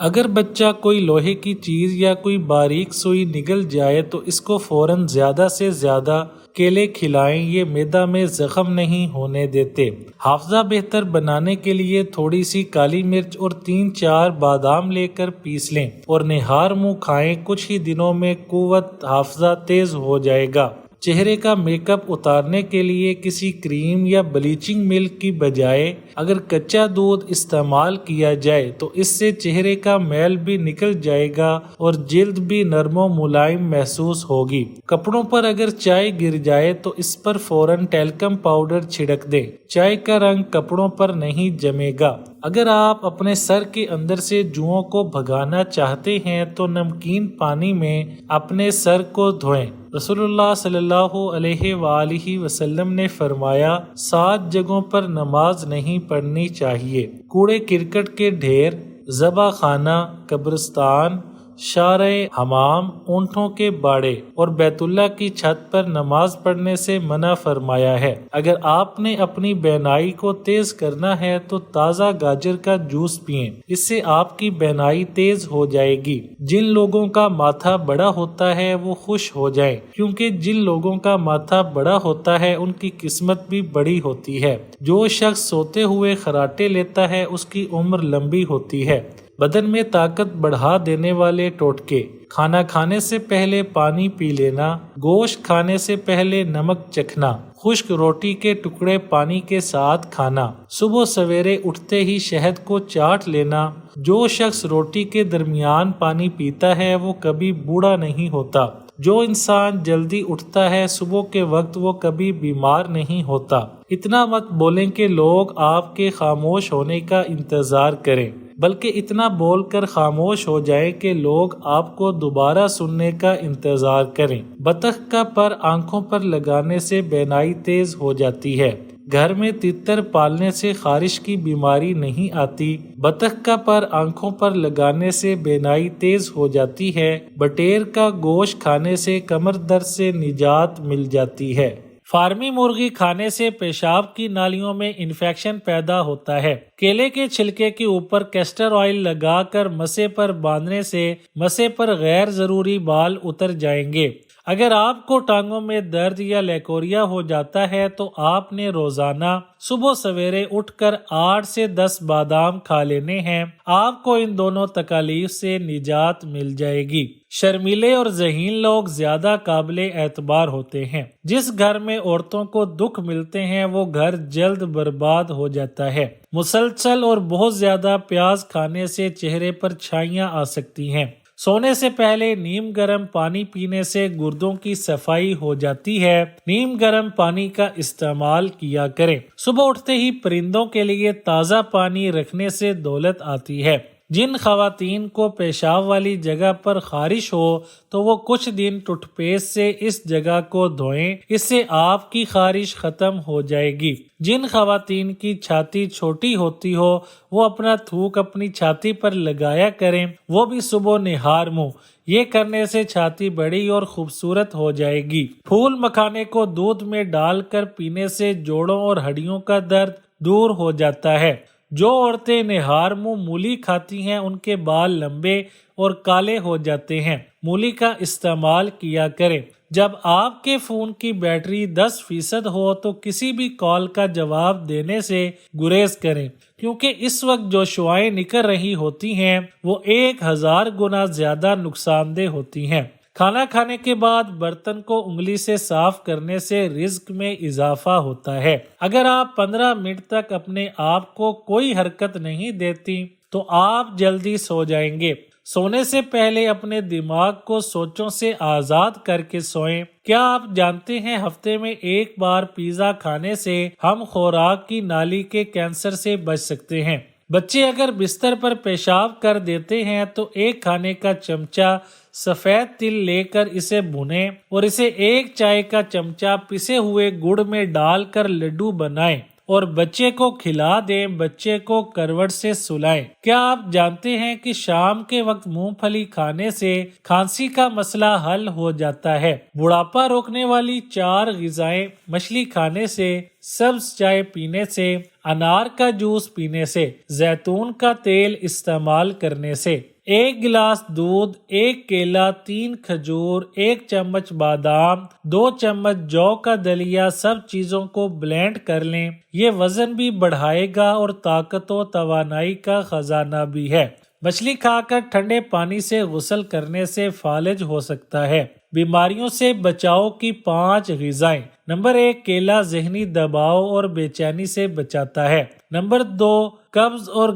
اگر بچہ کوئی لوہے کی چیز یا کوئی باریک سوئی نگل جائے تو اس کو فوراً زیادہ سے زیادہ کیلے کھلائیں، یہ معدہ میں زخم نہیں ہونے دیتے۔ حافظہ بہتر بنانے کے لیے تھوڑی سی کالی مرچ اور 3-4 بادام لے کر پیس لیں اور نہار منہ کھائیں، کچھ ہی دنوں میں قوت حافظہ تیز ہو جائے گا۔ چہرے کا میک اپ اتارنے کے لیے کسی کریم یا بلیچنگ ملک کی بجائے اگر کچا دودھ استعمال کیا جائے تو اس سے چہرے کا میل بھی نکل جائے گا اور جلد بھی نرم و ملائم محسوس ہوگی۔ کپڑوں پر اگر چائے گر جائے تو اس پر فوراً ٹیلکم پاؤڈر چھڑک دیں، چائے کا رنگ کپڑوں پر نہیں جمے گا۔ اگر آپ اپنے سر کے اندر سے جوؤں کو بھگانا چاہتے ہیں تو نمکین پانی میں اپنے سر کو دھوئیں۔ رسول اللہ صلی اللہ علیہ وآلہ وسلم نے فرمایا 7 جگہوں پر نماز نہیں پڑھنی چاہیے: کوڑے کرکٹ کے ڈھیر، ذبح خانہ، قبرستان، شارع حمام، اونٹوں کے باڑے اور بیت اللہ کی چھت پر نماز پڑھنے سے منع فرمایا ہے۔ اگر آپ نے اپنی بینائی کو تیز کرنا ہے تو تازہ گاجر کا جوس پئیں، اس سے آپ کی بینائی تیز ہو جائے گی۔ جن لوگوں کا ماتھا بڑا ہوتا ہے وہ خوش ہو جائیں، کیونکہ جن لوگوں کا ماتھا بڑا ہوتا ہے ان کی قسمت بھی بڑی ہوتی ہے۔ جو شخص سوتے ہوئے خراٹے لیتا ہے اس کی عمر لمبی ہوتی ہے۔ بدن میں طاقت بڑھا دینے والے ٹوٹکے: کھانا کھانے سے پہلے پانی پی لینا، گوشت کھانے سے پہلے نمک چکھنا، خشک روٹی کے ٹکڑے پانی کے ساتھ کھانا، صبح سویرے اٹھتے ہی شہد کو چاٹ لینا۔ جو شخص روٹی کے درمیان پانی پیتا ہے وہ کبھی بوڑھا نہیں ہوتا۔ جو انسان جلدی اٹھتا ہے صبح کے وقت وہ کبھی بیمار نہیں ہوتا۔ اتنا مت بولیں کہ لوگ آپ کے خاموش ہونے کا انتظار کریں، بلکہ اتنا بول کر خاموش ہو جائیں کہ لوگ آپ کو دوبارہ سننے کا انتظار کریں۔ بطخ کا پر آنکھوں پر لگانے سے بینائی تیز ہو جاتی ہے۔ گھر میں تتر پالنے سے خارش کی بیماری نہیں آتی۔ بطخ کا پر آنکھوں پر لگانے سے بینائی تیز ہو جاتی ہے۔ بٹیر کا گوشت کھانے سے کمر درد سے نجات مل جاتی ہے۔ فارمی مرغی کھانے سے پیشاب کی نالیوں میں انفیکشن پیدا ہوتا ہے۔ کیلے کے چھلکے کے اوپر کیسٹر آئل لگا کر مسے پر باندھنے سے مسے پر غیر ضروری بال اتر جائیں گے۔ اگر آپ کو ٹانگوں میں درد یا لیکوریا ہو جاتا ہے تو آپ نے روزانہ صبح سویرے اٹھ کر 8 سے 10 بادام کھا لینے ہیں۔ آپ کو ان دونوں تکالیف سے نجات مل جائے گی۔ شرمیلے اور ذہین لوگ زیادہ قابل اعتبار ہوتے ہیں۔ جس گھر میں عورتوں کو دکھ ملتے ہیں وہ گھر جلد برباد ہو جاتا ہے۔ مسلسل اور بہت زیادہ پیاز کھانے سے چہرے پر چھائیاں آ سکتی ہیں۔ سونے سے پہلے نیم گرم پانی پینے سے گردوں کی صفائی ہو جاتی ہے۔ نیم گرم پانی کا استعمال کیا کریں۔ صبح اٹھتے ہی پرندوں کے لیے تازہ پانی رکھنے سے دولت آتی ہے۔ جن خواتین کو پیشاب والی جگہ پر خارش ہو تو وہ کچھ دن ٹوتھ پیسٹ سے اس جگہ کو دھوئیں، اس سے آپ کی خارش ختم ہو جائے گی۔ جن خواتین کی چھاتی چھوٹی ہوتی ہو وہ اپنا تھوک اپنی چھاتی پر لگایا کریں، وہ بھی صبح نہار منہ۔ یہ کرنے سے چھاتی بڑی اور خوبصورت ہو جائے گی۔ پھول مکھانے کو دودھ میں ڈال کر پینے سے جوڑوں اور ہڈیوں کا درد دور ہو جاتا ہے۔ جو عورتیں نہار منہ مولی کھاتی ہیں ان کے بال لمبے اور کالے ہو جاتے ہیں۔ مولی کا استعمال کیا کریں۔ جب آپ کے فون کی بیٹری 10% ہو تو کسی بھی کال کا جواب دینے سے گریز کریں، کیونکہ اس وقت جو شعاعیں نکل رہی ہوتی ہیں وہ 1000 گنا زیادہ نقصان دہ ہوتی ہیں۔ کھانا کھانے کے بعد برتن کو انگلی سے صاف کرنے سے رزق میں اضافہ ہوتا ہے۔ اگر آپ 15 منٹ تک اپنے آپ کو کوئی حرکت نہیں دیتی تو آپ جلدی سو جائیں گے۔ سونے سے پہلے اپنے دماغ کو سوچوں سے آزاد کر کے سوئیں۔ کیا آپ جانتے ہیں ہفتے میں ایک بار پیزا کھانے سے ہم خوراک کی نالی کے کینسر سے بچ سکتے ہیں؟ بچے اگر بستر پر پیشاب کر دیتے ہیں تو ایک کھانے کا چمچہ سفید تل لے کر اسے بھنیں اور اسے 1 چائے کا چمچہ پسے ہوئے گڑ میں ڈال کر لڈو بنائیں اور بچے کو کھلا دیں، بچے کو کروٹ سے سلائیں۔ کیا آپ جانتے ہیں کہ شام کے وقت مونگ پھلی کھانے سے کھانسی کا مسئلہ حل ہو جاتا ہے؟ بڑھاپا روکنے والی 4 غذائیں: مچھلی کھانے سے، سبز چائے پینے سے، انار کا جوس پینے سے، زیتون کا تیل استعمال کرنے سے۔ 1 گلاس دودھ، 1 کیلا، 3 کھجور، 1 چمچ بادام، 2 چمچ جو کا دلیا، سب چیزوں کو بلینڈ کر لیں۔ یہ وزن بھی بڑھائے گا اور طاقت و توانائی کا خزانہ بھی ہے۔ مچھلی کھا کر ٹھنڈے پانی سے غسل کرنے سے فالج ہو سکتا ہے۔ بیماریوں سے بچاؤ کی 5 غذائیں: نمبر 1، کیلا ذہنی دباؤ اور بے چینی سے بچاتا ہے۔ نمبر 2، قبض اور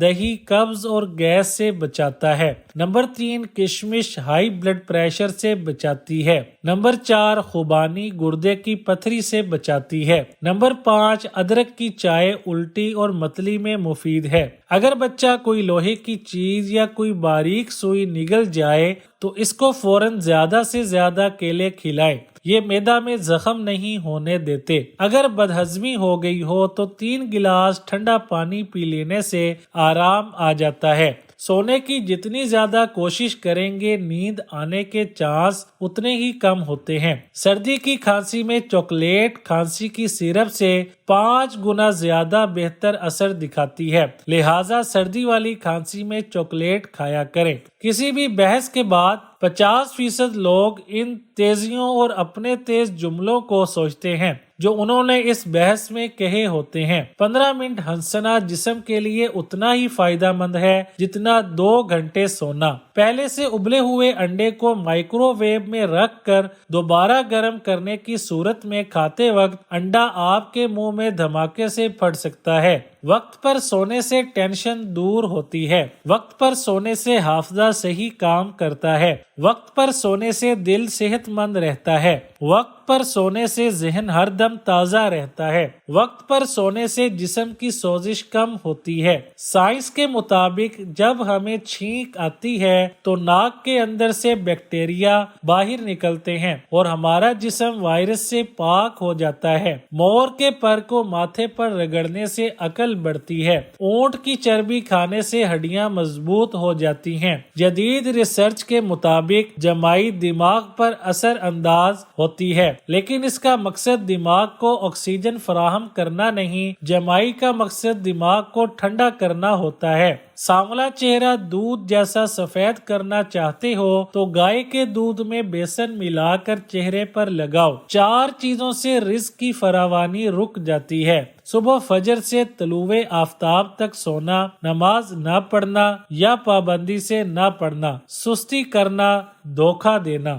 دہی قبض اور گیس سے بچاتا ہے۔ نمبر 3، کشمش ہائی بلڈ پریشر سے بچاتی ہے۔ نمبر 4، خوبانی گردے کی پتھری سے بچاتی ہے۔ نمبر 5، ادرک کی چائے الٹی اور متلی میں مفید ہے۔ اگر بچہ کوئی لوہے کی چیز یا کوئی باریک سوئی نگل جائے تو اس کو فوراً زیادہ سے زیادہ کیلے کھلائیں، یہ معدہ میں زخم نہیں ہونے دیتے۔ اگر بدہضمی ہو گئی ہو تو 3 گلاس ٹھنڈا پانی پی لینے سے آرام آ جاتا ہے۔ سونے کی جتنی زیادہ کوشش کریں گے نیند آنے کے چانس اتنے ہی کم ہوتے ہیں۔ سردی کی کھانسی میں چاکلیٹ کھانسی کی سیرپ سے 5 گنا زیادہ بہتر اثر دکھاتی ہے، لہٰذا سردی والی کھانسی میں چاکلیٹ کھایا کریں۔ کسی بھی بحث کے بعد 50% لوگ ان تیزیوں اور اپنے تیز جملوں کو سوچتے ہیں جو انہوں نے اس بحث میں کہے ہوتے ہیں۔ 15 منٹ ہنسنا جسم کے لیے اتنا ہی فائدہ مند ہے جتنا 2 گھنٹے سونا۔ پہلے سے ابلے ہوئے انڈے کو مائکرو ویو میں رکھ کر دوبارہ گرم کرنے کی صورت میں کھاتے وقت انڈا آپ کے منہ میں دھماکے سے پھٹ سکتا ہے۔ وقت پر سونے سے ٹینشن دور ہوتی ہے۔ وقت پر سونے سے حافظہ صحیح کام کرتا ہے۔ وقت پر سونے سے دل صحت مند رہتا ہے۔ وقت پر سونے سے ذہن ہر دم تازہ رہتا ہے۔ وقت پر سونے سے جسم کی سوزش کم ہوتی ہے۔ سائنس کے مطابق جب ہمیں چھینک آتی ہے تو ناک کے اندر سے بیکٹیریا باہر نکلتے ہیں اور ہمارا جسم وائرس سے پاک ہو جاتا ہے۔ مور کے پر کو ماتھے پر رگڑنے سے عقل بڑھتی ہے۔ اونٹ کی چربی کھانے سے ہڈیاں مضبوط ہو جاتی ہیں۔ جدید ریسرچ کے مطابق جمائی دماغ پر اثر انداز ہوتی ہے، لیکن اس کا مقصد دماغ کو آکسیجن فراہم کرنا نہیں، جمائی کا مقصد دماغ کو ٹھنڈا کرنا ہوتا ہے۔ سانولا چہرہ دودھ جیسا سفید کرنا چاہتے ہو تو گائے کے دودھ میں بیسن ملا کر چہرے پر لگاؤ۔ 4 چیزوں سے رزق کی فراوانی رک جاتی ہے: صبح فجر سے طلوع آفتاب تک سونا، نماز نہ پڑھنا یا پابندی سے نہ پڑھنا، سستی کرنا، دھوکہ دینا۔